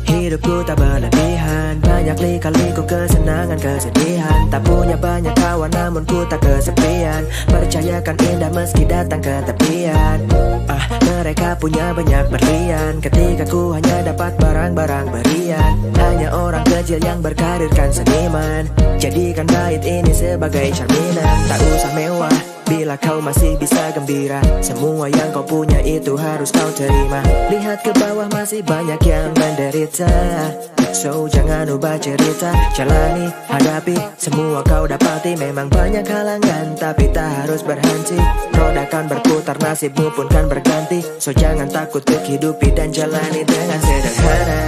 Hidupku tak berlebihan, banyak lika-liku kesenangan kesedihan. Tak punya banyak kawan namun ku tak kesepian. Percayakan indah meski datang ke tepian. Mereka punya banyak berlian, ketika ku hanya dapat barang-barang berian. Hanya orang kecil yang berkarirkan seniman. Jadikan bait ini sebagai cerminan. Tak usah mewah bila kau masih bisa gembira. Semua yang kau punya itu harus kau terima. Lihat ke bawah masih banyak yang menderita. So jangan ubah cerita, jalani, hadapi, semua kau dapati. Memang banyak halangan tapi tak harus berhenti. Roda kan berputar, nasibmu pun kan berganti. So jangan takut untuk hidupi dan jalani dengan sederhana.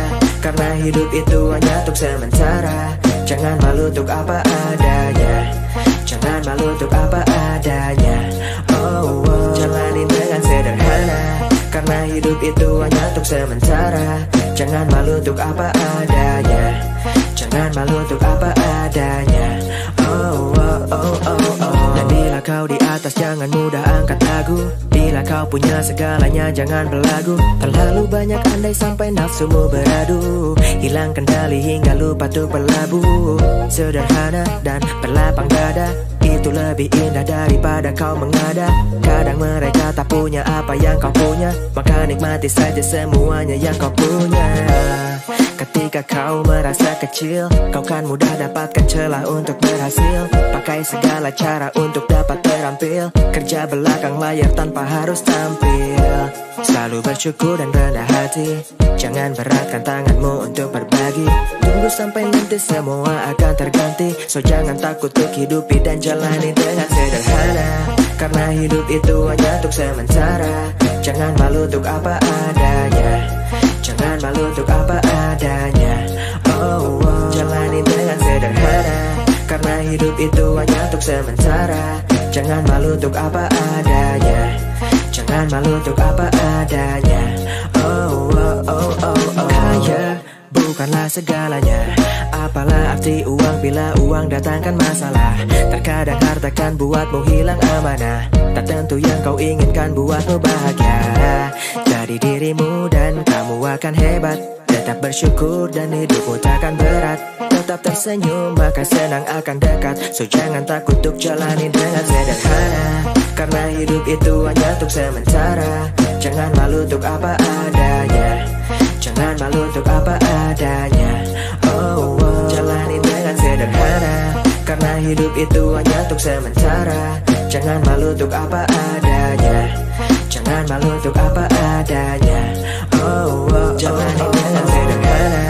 Karena hidup itu hanya untuk sementara. Jangan malu untuk apa adanya. Jangan malu untuk apa adanya. Jalani dengan sederhana. Karena hidup itu hanya untuk sementara. Jangan malu untuk apa adanya. Jangan malu untuk apa adanya. Dan bila kau di atas jangan mudah angkat dagu. Bila kau punya segalanya jangan berlagu. Terlalu banyak andai sampai nafsumu beradu. Hilang kendali hingga lupa tuh berlabuh. Sederhana dan berlapang dada, itu lebih indah daripada kau mengada. Kadang mereka tak punya apa yang kau punya, maka nikmati saja semuanya yang kau punya. Ketika kau merasa kecil, kau kan mudah dapatkan celah untuk berhasil. Pakai segala cara untuk dapat terampil. Kerja belakang layar tanpa harus tampil. Selalu bersyukur dan rendah hati. Jangan beratkan tanganmu untuk berbagi. Tunggu sampai nanti semua akan terganti. So jangan takut untuk hidupi dan jalani dengan sederhana. Karena hidup itu hanya untuk sementara. Jangan malu untuk apa adanya. Jangan malu untuk apa adanya. Jalani dengan sederhana. Karena hidup itu hanya untuk sementara. Jangan malu untuk apa adanya. Jangan malu untuk apa adanya. Kaya bukanlah segalanya. Apalah arti uang bila uang datangkan masalah. Terkadang harta kan buatmu hilang amanah. Tak tentu yang kau inginkan buatmu bahagia. Jadi dirimu dan kamu akan hebat. Tetap bersyukur dan hidupmu takkan berat. Tetap tersenyum maka senang akan dekat. So jangan takut untuk jalani dengan sederhana. Karena hidup itu hanya untuk sementara. Jangan malu untuk apa adanya. Jangan malu untuk apa adanya. Jalani dengan sederhana. Karena hidup itu hanya untuk sementara. Jangan malu untuk apa adanya. Jangan malu untuk apa adanya. Jalani dengan sederhana.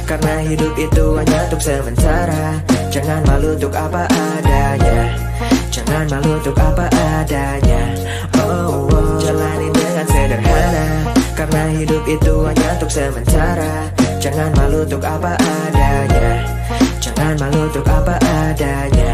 Karena hidup itu hanya untuk sementara. Jangan malu untuk apa adanya. Jangan malu untuk apa adanya. Jalani dengan sederhana. Karena hidup itu hanya untuk sementara. Jangan malu untuk apa adanya. Jangan malu untuk apa adanya.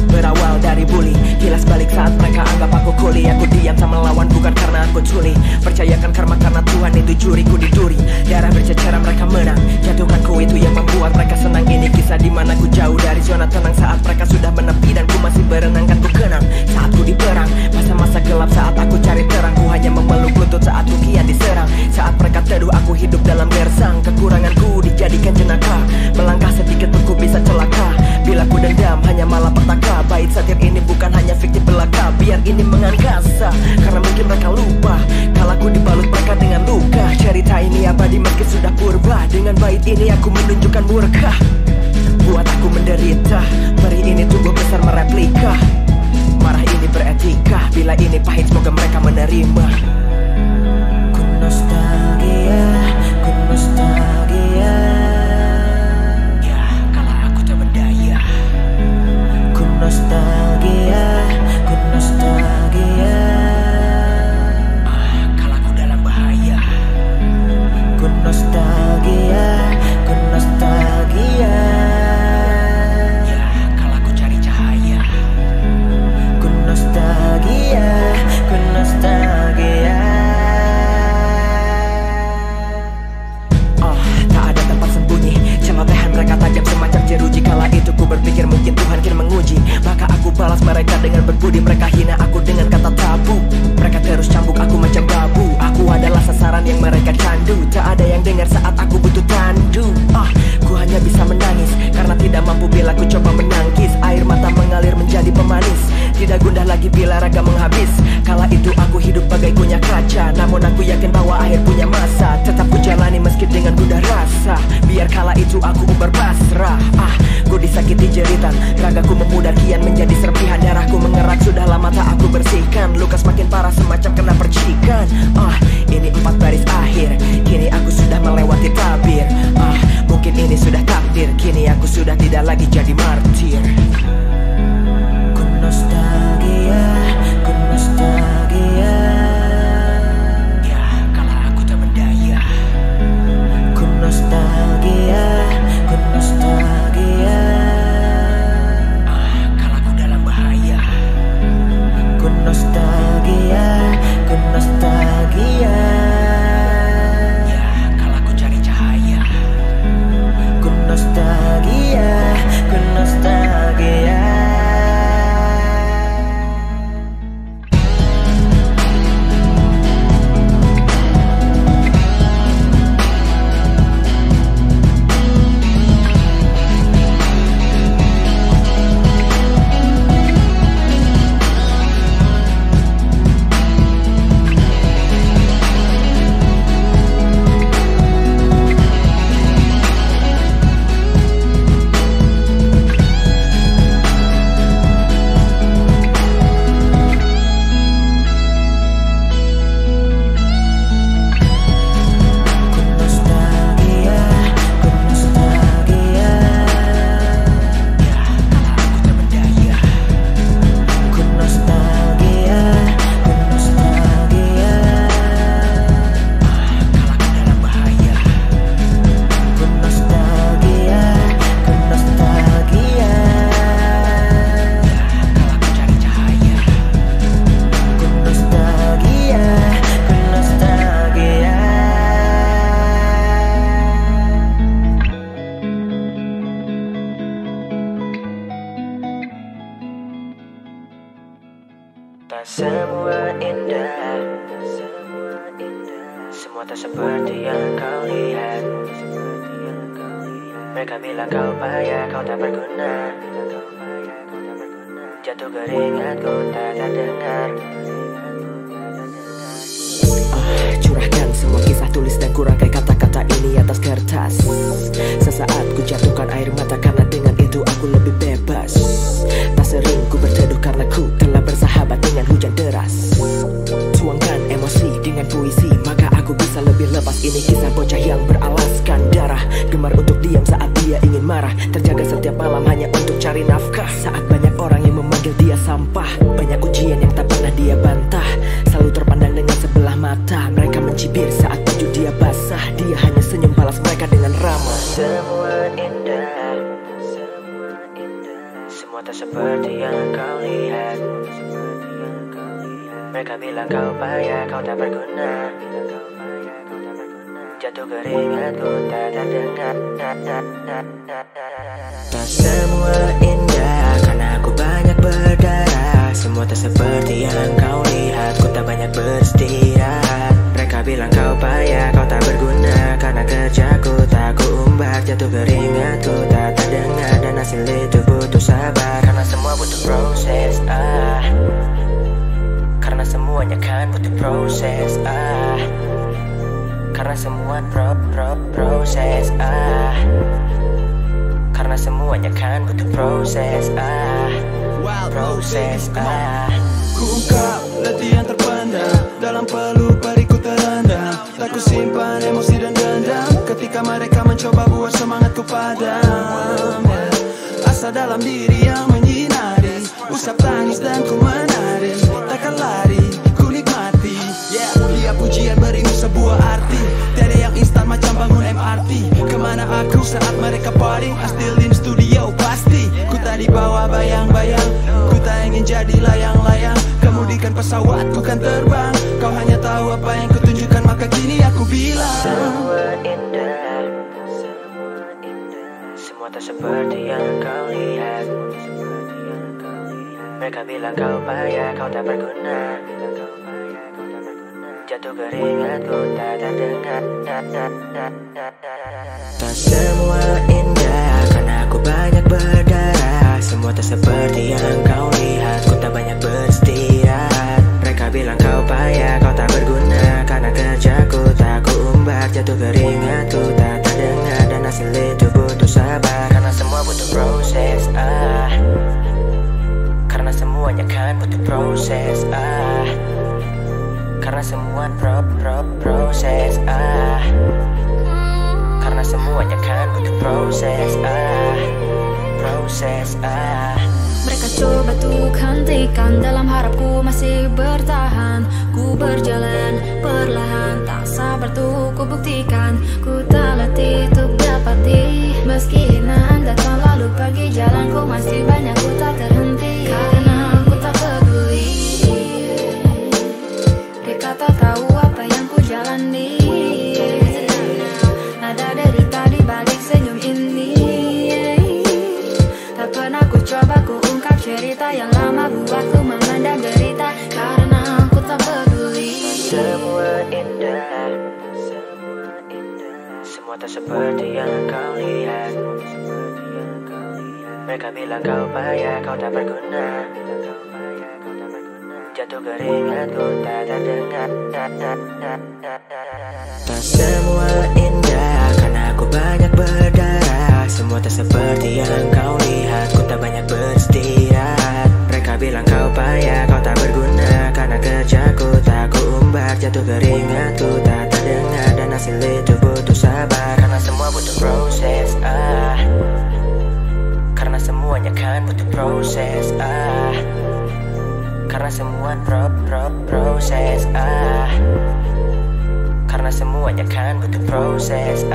Berawal dari bully, kilas balik saat mereka anggap aku kuli. Aku diam sama lawan bukan karena aku tuli. Percayakan karma karena Tuhan itu juriku diduri. Darah berceceran mereka menang, jatuhkanku itu yang membuat mereka senang. Ini kisah dimana ku jauh dari zona tenang. Saat mereka sudah menepi dan ku masih berenang kan ku kenang. Saat ku diperang, masa-masa gelap saat aku cari terang. Ku hanya memeluk lutut saat ku kian diserang. Saat mereka teduh aku hidup dalam gersang. Kekuranganku dijadikan jenaka. Melangkah sedikit pun ku bisa celaka. Bila ku dendam hanya malah petaka. Bait satir ini bukan hanya fiktif belaka. Biar ini mengangkasa karena mungkin mereka lupa kalau aku dibalut mereka dengan luka. Cerita ini abadi meski sudah purba. Dengan bait ini aku menunjukkan murka. Buat aku menderita. Peri ini tumbuh besar mereplika. Marah ini beretika. Bila ini pahit semoga mereka menerima. Ku nostalgia. Ku nostalgia. Ya kalau aku tak berdaya. Ku nostalgia. Ku nostalgia. Kalau aku dalam bahaya. Ku nostalgia. Ku nostalgia. luka semakin parah semacam kena percikan. Ini 4 baris akhir, kini aku sudah melewati tabir. Mungkin ini sudah takdir, kini aku sudah tidak lagi jadi martir. Ku nostalgia, ku nostalgia. Ya, kala aku tak berdaya. Ku nostalgia, ku nostalgia. Kala aku dalam bahaya. Ku nostalgia, ku nostalgia. Ya, kala aku cari cahaya. Ku nostalgia, ku nostalgia. Tak semua indah, semua tak seperti yang kau lihat. Mereka bilang kau payah, kau tak berguna. Jatuh keringatku tak terdengar. Curahkan semua kisah tulis dan kurangkai kata-kata ini atas kertas. Sesaat ku jatuhkan air mata karena dengan itu aku lebih bebas. Tak sering ku berteduh karena ku telah bersahabat dengan hujan deras. Tuangkan emosi dengan puisi, maka aku bisa lebih lepas. Ini kisah bocah yang beralaskan darah, gemar untuk diam saat dia ingin marah, terjaga setiap malam hanya untuk cari nafkah. Saat banyak orang yang memanggil dia sampah, banyak ujian yang tak pernah dia bantah, selalu terpandang dengan sebelah mata. Mereka mencibir saat baju dia basah, dia hanya senyum balas mereka dengan ramah. Semua indah, semua tak seperti yang kau lihat. Mereka bilang kau payah, kau tak berguna. Jatuh keringatku tak terdengar. Tak semua indah karena aku banyak berdarah. Semua tak seperti yang kau lihat, ku tak banyak beristirahat. Mereka bilang kau payah, kau tak berguna, karena kerjaku tak ku umbar. Jatuh keringatku tak terdengar, dan hasil itu butuh sabar. Karena semua butuh proses, karena semuanya kan butuh proses, karena semua proses, karena semuanya kan butuh proses, proses, Ku ungkap letih yang terpendam dalam peluk bariku terendam. Tak ku simpan emosi dan dendam ketika mereka mencoba buat semangatku padam. Asa dalam diri yang menyinari, usap tangis dan ku menari. Takkan lari, ku nikmati. Tiap pujian berimu sebuah arti. Tiada yang instan macam bangun MRT. Kemana aku saat mereka party? I still in studio pasti. Ku tak dibawa bayang-bayang, ku tak ingin jadi layang-layang. Kemudikan pesawat bukan terbang. Kau hanya tahu apa yang kutunjukkan, maka kini aku bilang semua indah, semua tak seperti yang kau lihat. Mereka bilang kau payah, kau tak berguna. Jatuh keringatku tak terdengar. Tak semua indah karena aku banyak berdarah. Semua tak seperti yang kau lihat, ku tak banyak beristirahat. Mereka bilang kau payah, kau tak berguna, karena kerjaku tak ku umbar. Jatuh keringatku tak terdengar, dan hasil itu butuh sabar. Karena semua butuh proses, karena semuanya kan butuh proses, Karena semua proses karena semuanya kan butuh proses Mereka coba untuk hentikan, dalam harapku masih bertahan. Ku berjalan perlahan, tak sabar tuh ku buktikan. Ku tak letih untuk dapati, meski hinaan datang lalu pergi, jalanku masih banyak, ku tak terhenti. Karena ku tak peduli, mereka tak tahu apa yang ku jalani. Nada derita di balik senyum ini, tak pernah ku coba ku ungkap cerita yang lama buatku memandang derita. Karena aku tak peduli. Semua indah, semua tak seperti yang kau lihat. Mereka bilang kau payah, kau tak berguna. Jatuh keringatku tak terdengar. Tak semua indah, karena aku banyak berdarah. Semua tak seperti yang kau lihat, ku tak banyak beristirahat. Mereka bilang kau payah, kau tak berguna. Karena kerjaku tak ku umbar, jatuh keringatku tak terdengar. Dan hasil itu butuh sabar, karena semua butuh proses karena semuanya kan butuh proses karena semua proses karena semuanya kan butuh proses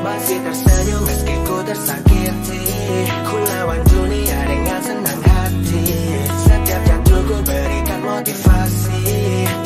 Masih tersenyum meski ku tersakiti, ku lawan dunia dengan senang hati. Setiap jatuh ku berikan motivasi,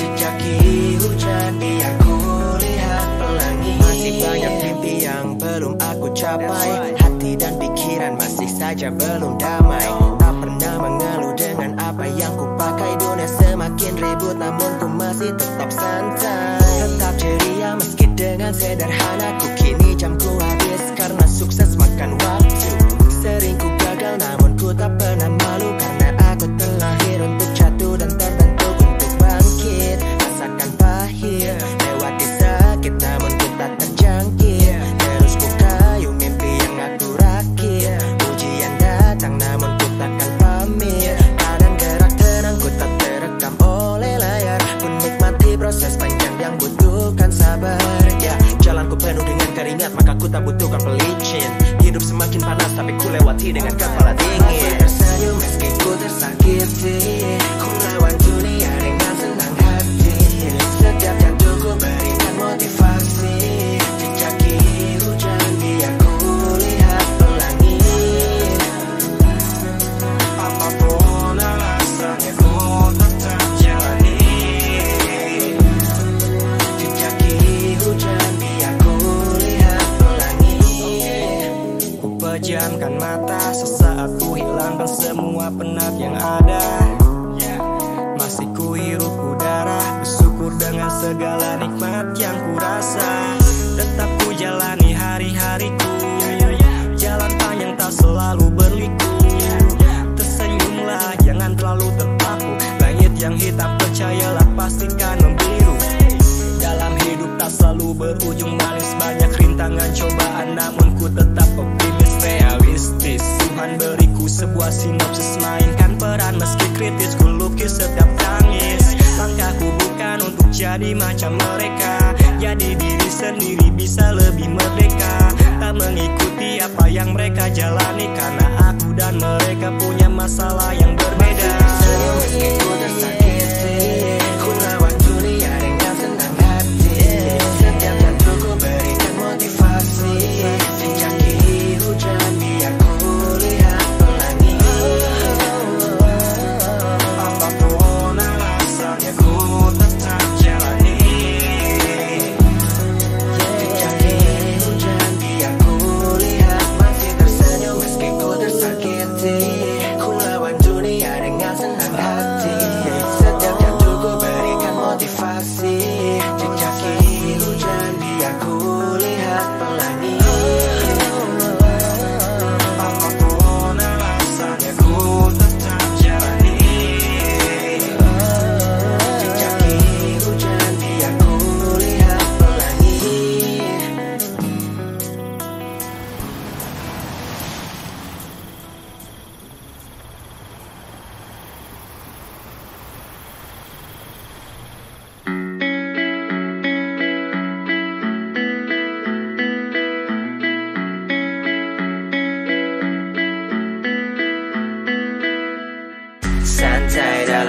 jejaki hujan yang ku lihat pelangi. Masih banyak mimpi yang belum aku capai, hati dan pikiran masih saja belum damai. Tak pernah mengeluh dengan apa yang ku pakai. Dunia semakin ribut namun ku masih tetap santai, tetap ceria meski dengan sederhana. Ku kini jamku habis karena sukses makan waktu. Sering ku gagal namun ku tak pernah malu, karena aku terlahir untuk jatuh dan terbentuk untuk bangkit. Rasakan pahit, lewati sakit namun ku tak terjangkit. Terus ku kayu mimpi yang aku rakit. Ujian datang namun ku takkan pamit. Kadang gerak tenang ku tak terekam oleh layar. Ku nikmati proses panjang yang butuhkan sabar. Jalanku penuh dengan keringat, maka ku tak butuhkan pelicin. Hidup semakin panas tapi ku lewati dengan kepala dingin. Masih tersenyum meski ku tersakiti, ku lawan dunia dengan senang hati. Setiap jatuh ku berikan motivasi, jejaki hujan biar ku lihat pelangi. Apapun alasannya ku tetap jalani, jejaki hujan biar ku lihat pelangi. Ku pejamkan mata sesaat ku hilangkan semua penat yang ada. Masih ku hirup udara, bersyukur dengan segala nikmat yang ku rasa. Tetap ku jalani hari-hariku, jalan panjang tak selalu berliku. Tersenyumlah, jangan terlalu terpaku. Langit yang hitam percayalah pastikan membiru. Dalam hidup tak selalu berujung manis, banyak rintangan cobaan namun ku tetap optimis realistis. Tuhan beriku sebuah sinopsis, mainkan peran meski kritis. Ku lukis setiap tangis, langkahku bukan untuk jadi macam mereka. Jadi diri sendiri bisa lebih merdeka, tak mengikuti apa yang mereka jalani. Karena aku dan mereka punya masalah yang berbeda. Meski ku tersakiti, ku lawan dunia dengan senang hati. Setiap jatuh ku berikan motivasi, jejaki hujan biar ku lihat pelangi.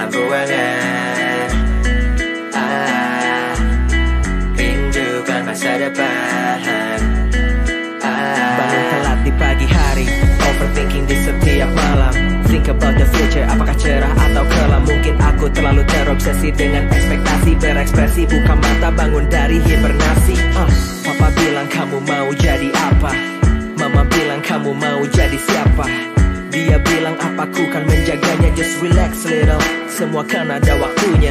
dalam ruangan. Rindukan masa depan. Bangun telat di pagi hari, overthinking di setiap malam. Think about the future, apakah cerah atau kelam. Mungkin aku terlalu terobsesi dengan ekspektasi. Berekspresi buka mata, bangun dari hibernasi. Papa bilang kamu mau jadi apa, mama bilang kamu mau jadi siapa. Dia bilang apaku kan menjaganya. Just relax little, semua kan ada waktunya.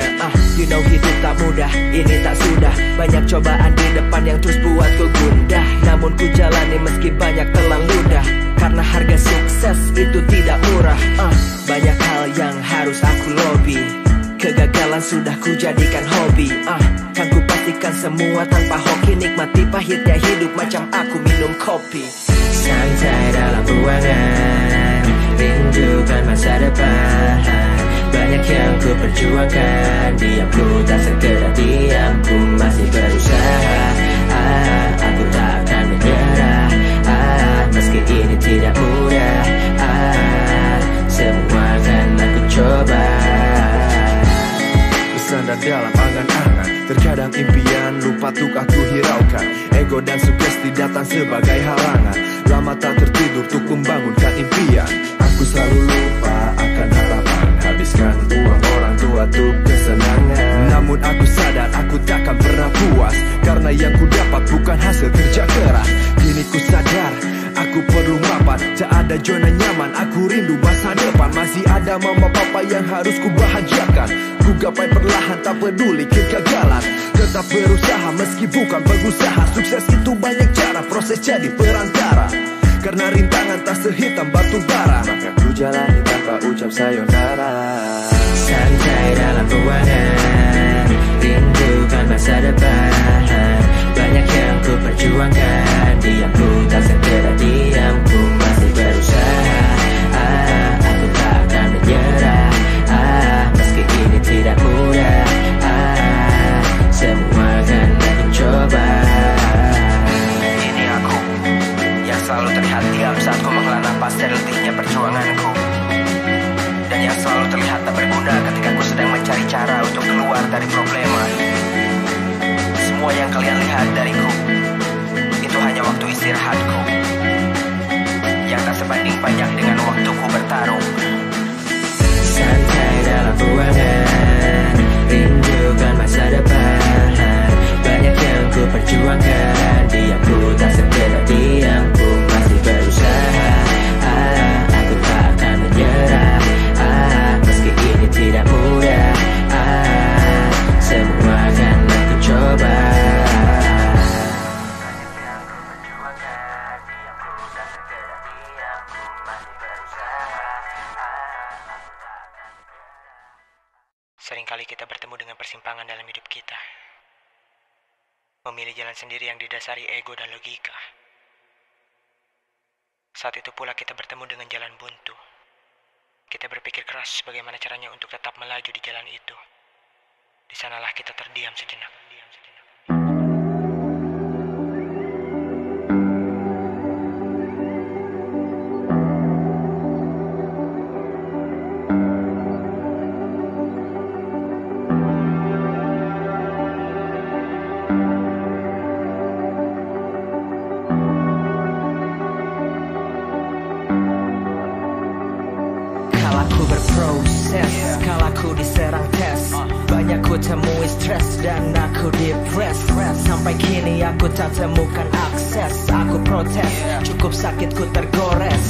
You know hidup tak mudah, ini tak sudah. Banyak cobaan di depan yang terus buatku gundah. Namun ku jalani meski banyak telan ludah. Karena harga sukses itu tidak murah. Banyak hal yang harus aku lobby. Kegagalan sudah ku jadikan hobi. Kan ku pastikan semua tanpa hoki. Nikmati pahitnya hidup macam aku minum kopi. Santai dalam ruangan, rindukan masa depan. Banyak yang ku perjuangkan, diamku tak sekedar diam, ku masih berusaha. Aku tak akan menyerah, meski ini tidak mudah. Semua akan aku coba. Bersandar dalam angan-angan, terkadang impian lupa tuk aku hiraukan. Ego dan sugesti datang sebagai halangan. Lama tak tertidur tuk membangunkan impian. Aku selalu lupa akan harapan, habiskan uang orang tua tuk kesenangan. Namun aku sadar aku takkan pernah puas, karena yang ku dapat bukan hasil kerja keras. Kini ku sadar aku perlu mapan, tak ada zona nyaman. Aku rindu masa depan, masih ada mama papa yang harus ku bahagiakan. Ku gapai perlahan tak peduli kegagalan, tetap berusaha meski bukan pengusaha. Sukses itu banyak cara, proses jadi perantara. Karena rintangan tak sehitam batu bara, maka ku jalani tanpa ucap sayonara. Santai dalam ruangan, rindukan masa depan. Banyak yang ku perjuangkan, diamku tak sekedar diam, ku masih berusaha. Aku tak akan menyerah, meski ini tidak mudah. Semua akan aku coba. Ini aku yang selalu terlihat diam saat ku menghela napas dari letihnya perjuanganku, dan yang selalu terlihat tak berguna ketika ku sedang mencari cara untuk keluar dari problema. Semua yang kalian lihat dariku itu hanya waktu istirahatku yang tak sebanding banyak dengan waktuku bertarung. Santai dalam ruangan, rindukan masa depan. Banyak yang ku perjuangkan, diamku tak sekedar diam, ku masih berusaha. Aku tak akan menyerah, meski ini tidak mudah. Semua akan aku coba. Seringkali kita bertemu dengan persimpangan dalam hidup kita. Memilih jalan sendiri yang didasari ego dan logika. Saat itu pula kita bertemu dengan jalan buntu. Kita berpikir keras bagaimana caranya untuk tetap melaju di jalan itu. Di sanalah kita terdiam sejenak. Kala ku diserang tes, banyak ku temui stres dan aku depres. Sampai kini aku tak temukan akses. Aku protes, cukup sakit ku tergores.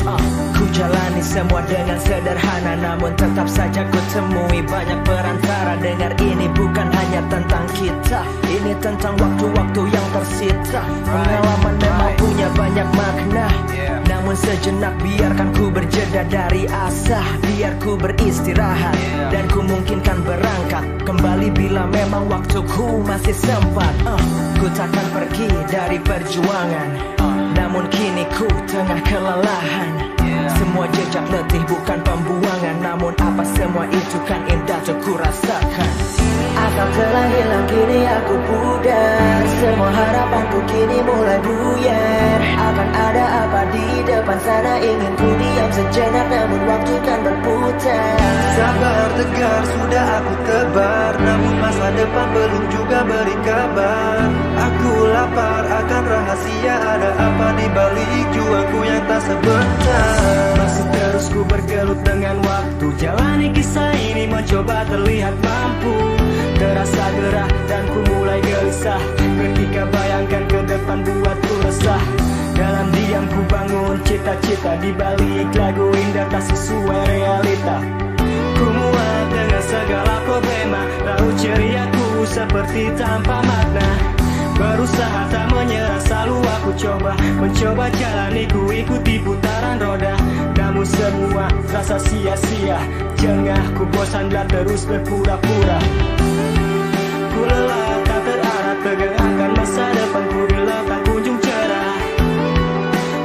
Ku jalani semua dengan sederhana, namun tetap saja ku temui banyak perantara. Dengar, ini bukan hanya tentang kita, ini tentang waktu-waktu yang tersita. Pengalaman memang punya banyak makna, namun sejenak biarkan ku berjeda dari asa. Biar ku beristirahat dan ku mungkinkan berangkat kembali bila memang waktuku masih sempat. Ku takkan pergi dari perjuangan, namun kini ku tengah kelelahan. Semua jejak letih bukan pembuangan, namun apa semua itu kan indah untuk ku rasakan. Akal telah hilang, kini aku pudar. Semua harapanku kini mulai buyar. Akan ada apa di depan sana, ingin ku diam sejenak, namun waktu kan berputar. Sabar tegar sudah aku tebar, namun masa depan belum juga beri kabar. Aku lapar akan rahasia, ada apa di balik juangku yang tak sebentar. Masih terus ku bergelut dengan waktu, jalani kisah ini mencoba terlihat mampu. Terasa gerah dan ku mulai gelisah ketika bayangkan ke depan buatku resah. Dalam diam ku bangun cita-cita, di balik lagu indah tak sesuai realita. Ku muak dengan segala problema, lalu ceriaku seperti tanpa makna. Berusaha tak menyerah, selalu aku mencoba jalani, ku ikuti putaran roda. Namun semua rasa sia-sia, jengah ku bosan dan terus berpura-pura. Ku lelah tak terarah, tegang akan masa depanku bila tak kunjung cerah.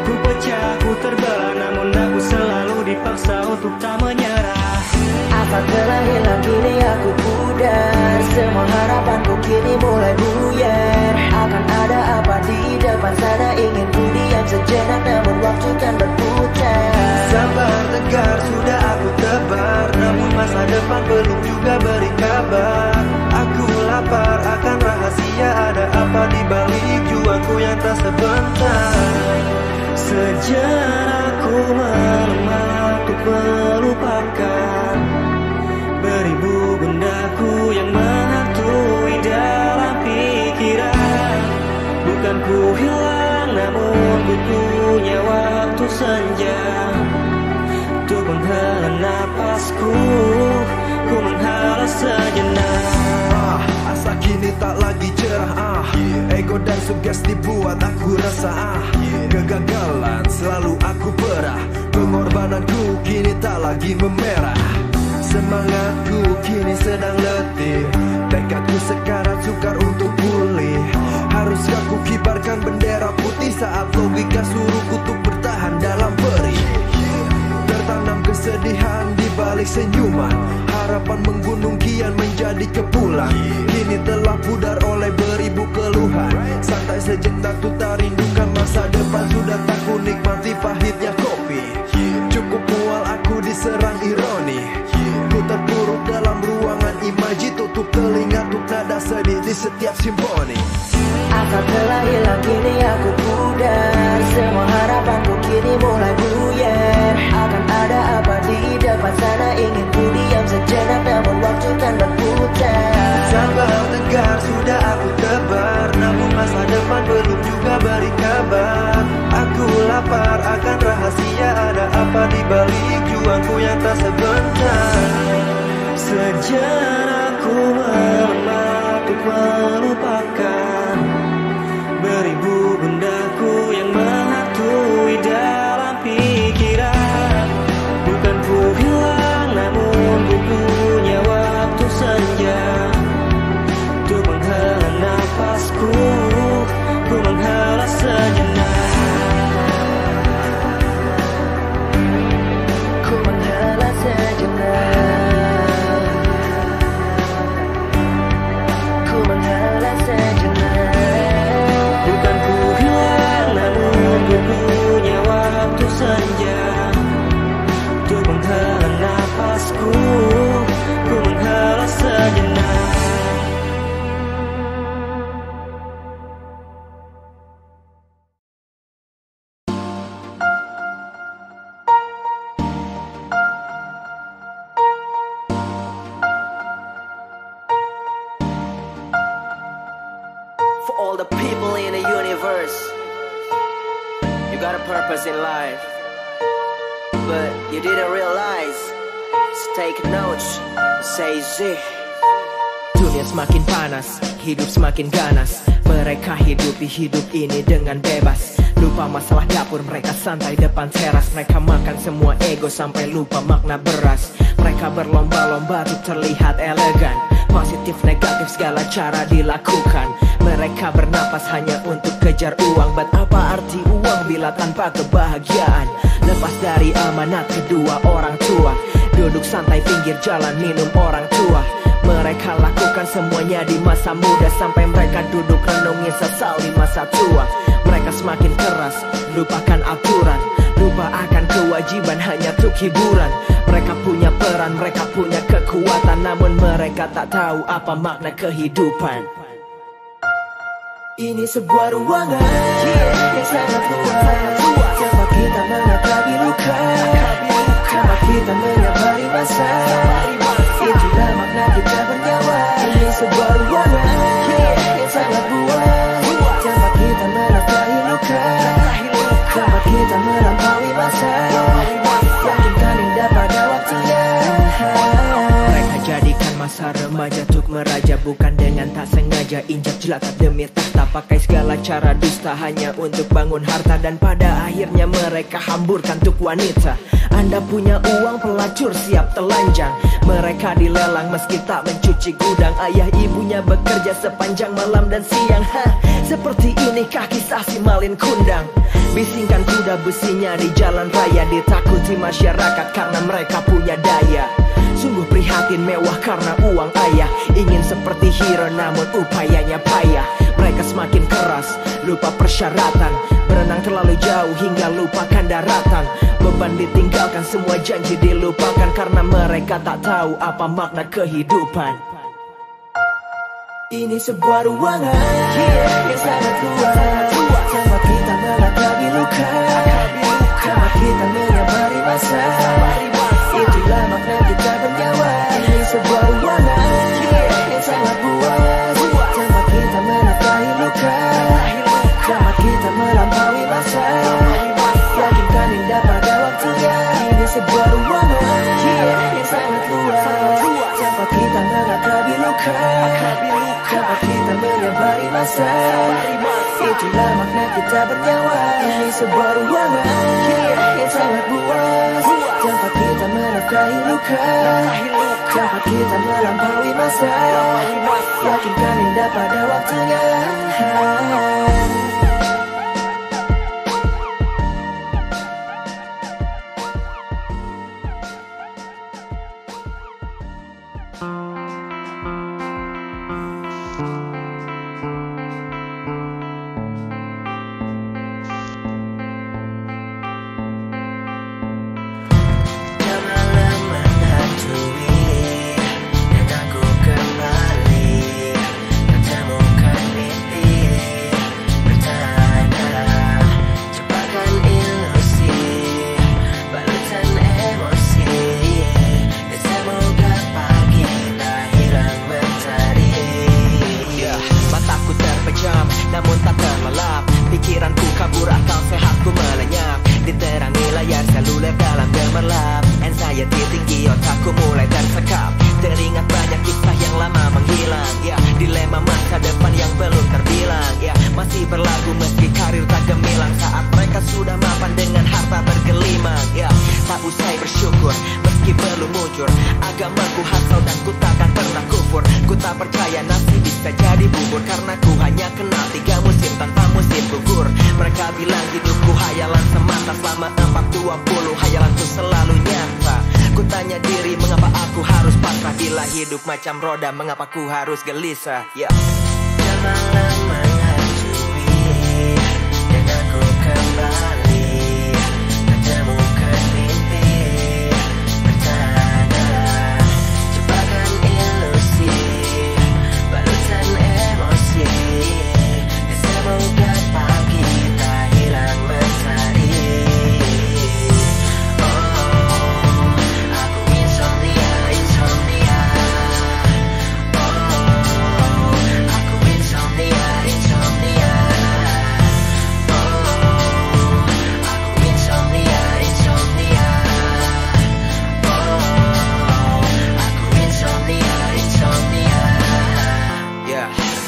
Ku pecah, ku terbelah, namun aku selalu dipaksa untuk tak menyerah. Apa telah hilang kini aku pudar, semua harapanku kini mulai buyar. Akan ada apa di depan sana, ingin ku diam sejenak, namun waktu kan berputar. Sabar tegar sudah aku tebar, namun masa depan belum juga beri kabar. Aku lapar akan rahasia, ada apa di balik juangku yang tak sebentar. Sejarah ku melemah untuk melupakan beribu bendaku yang menghantui dalam pikiran. Bukan ku hilang, namun ku punya waktu senja untuk menghela napasku, ku menghela sejenak. Asa kini tak lagi cerah, ego dan sugesti buat aku resah. Kegagalan selalu aku perah, pengorbananku kini tak lagi memerah. Semangatku kini sedang letih, tekadku sekarat sukar untuk pulih. Haruskah ku kibarkan bendera putih saat logika suruhku untuk bertahan dalam perih. Tertanam kesedihan di balik senyuman, harapan menggunung kian menjadi kepulan. Kini telah pudar oleh beribu keluhan, santai sejenak tuh tak rindukan masa depan. Sudah tak ku nikmati pahitnya kopi, cukup mual aku diserang ironi. Ku terpuruk dalam ruangan imaji, tutup telinga untuk nada sedih di setiap simponi. Apa telah hilang kini aku pudar, semua harapanku kini mulai buyar. Akan ada apa di depan sana, ingin ku diam sejenak, namun waktu kan berputar. Sabar tegar sudah aku tebar, namun masa depan belum juga beri kabar. Aku lapar akan rahasia, ada apa di balik juangku yang tak sebentar. Sejarahku melemah untuk melupakan beribu bendaku yang menghantui dalam pikiran. Bukan ku hilang, namun ku punya waktu senja untuk menghela nafasku, ku menghela sejenak. Ku menghela sejenak, ku menghela sejenak. Bukan ku hilang, namun ku punya waktu senja untuk menghela nafasku, ku menghela sejenak. For all the people in the universe, you got a purpose in life, but you didn't realize. So take notes, say Z. Dunia semakin panas, hidup semakin ganas. Mereka hidupi hidup ini dengan bebas. Lupa masalah dapur, mereka santai depan teras. Mereka makan semua ego sampai lupa makna beras. Mereka berlomba-lomba untuk terlihat elegan. Positif negatif segala cara dilakukan. Mereka bernapas hanya untuk kejar uang. But apa arti uang bila tanpa kebahagiaan? Lepas dari amanat kedua orang tua, duduk santai pinggir jalan minum orang tua. Mereka lakukan semuanya di masa muda, sampai mereka duduk renungi sesal di masa tua. Mereka semakin keras, lupakan aturan, lupa akan kewajiban hanya untuk hiburan. Mereka punya peran, mereka punya kekuatan. kekuatan, namun mereka tak tahu apa makna kehidupan. Ini sebuah ruangan yang sangat luas, tempat kita menghadapi luka, tempat kita menyabari masa. Itulah makna kita bernyawa. Ini sebuah ruangan yang sangat luas, tempat kita menafkahi luka, tempat kita melampaui masa. Yakinkan indah pada waktunya. Mereka jadikan masa remaja untuk meraja, bukan dengan tak sengaja injak jelata demi tahta. Pakai segala cara dusta hanya untuk bangun harta, dan pada akhirnya mereka hamburkan untuk wanita. Anda punya uang, pelacur siap telanjang. Mereka dilelang meski tak mencuci gudang. Ayah ibunya bekerja sepanjang malam dan siang. Seperti inikah kisah si Malin Kundang? Bisingkan kuda besinya di jalan raya, ditakuti masyarakat karena mereka punya daya. Sungguh prihatin mewah karena uang ayah. Ingin seperti hero namun upayanya payah. Mereka semakin keras, lupa persyaratan. Berenang terlalu jauh hingga lupakan daratan. Beban ditinggalkan, semua janji dilupakan, karena mereka tak tahu apa makna kehidupan. Ini sebuah ruangan yang sangat luas, tempat kita menghadapi luka, tempat kita menyabari masa. Itulah makna kita bernyawa. Ini sebuah ruangan yang sangat luas, tempat kita menafkahi luka, tempat kita melampaui masa. Yakinkan indah pada waktunya. Ini sebuah ruangan yang sangat luas, tempat kita menghadapi luka, tempat kita menyabari masa. Itulah makna kita bernyawa. Ini sebuah ruangan yang sangat luas, tempat kita menafkahi luka, tempat kita melampaui masa. Yakinkan indah pada waktunya. Namun tak terlelap, pikiranku kabur, akal sehatku melenyap. Diterangi layar seluler dalam gemerlap. Anxiety tinggi, otakku mulai tersekap. Teringat banyak kisah yang lama menghilang. Ya, dilema masa depan yang belum terbilang. Ya, masih berlagu meski karir tak gemilang. Saat mereka sudah mapan dengan harta bergelimang. Ya, tak usai bersyukur meski belum mujur. Agamaku hasal dan ku takkan pernah kufur. Ku tak percaya nasi bisa jadi bubur, karena ku hanya kenal 3 musim tanpa musim gugur. Mereka bilang hidupku hayalan semata. Selama 40 hayalanku selalu nyata. Ku tanya diri mengapa aku harus pasrah. Bila hidup macam roda mengapa ku harus gelisah. Janganlah menghantui dan aku kembali menemukan mimpi bertanda. Jebakan ilusi, balutan emosi. Semoga pagi tak hilang mentari. Oh, aku insomnia, insomnia. Oh, aku insomnia, insomnia. Oh, aku insomnia, insomnia. Oh, aku insomnia, insomnia. Ya,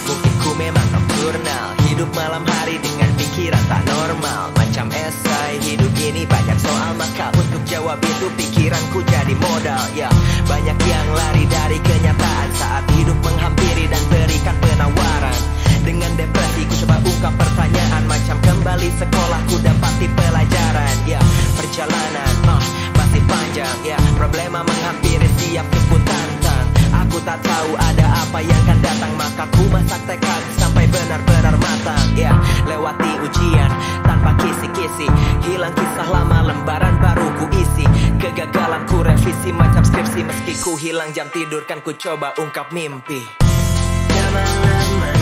mungkin ku memang nocturnal. Hidup malam hari dengan pikiran tak normal. Macam esai, hidup ini banyak soal. Maka untuk jawab itu pikiranku jadi modal. Ya, banyak yang lari dari kenyataan saat hidup menghampiri dan berikan penawaran. Dengan depresi ku coba ungkap pertanyaan. Macam kembali sekolah ku dapati pelajaran. Ya, perjalanan masih panjang. Ya, problema menghampiri siap ku tantang. Aku tak tahu ada apa yang akan datang. Maka ku masak tekad sampai benar-benar matang. Ya, lewati ujian tanpa kisi-kisi. Hilang kisah lama, lembaran baru ku isi. Kegagalan ku revisi macam skripsi meski ku hilang jam tidur kan ku coba ungkap mimpi. Lama-lama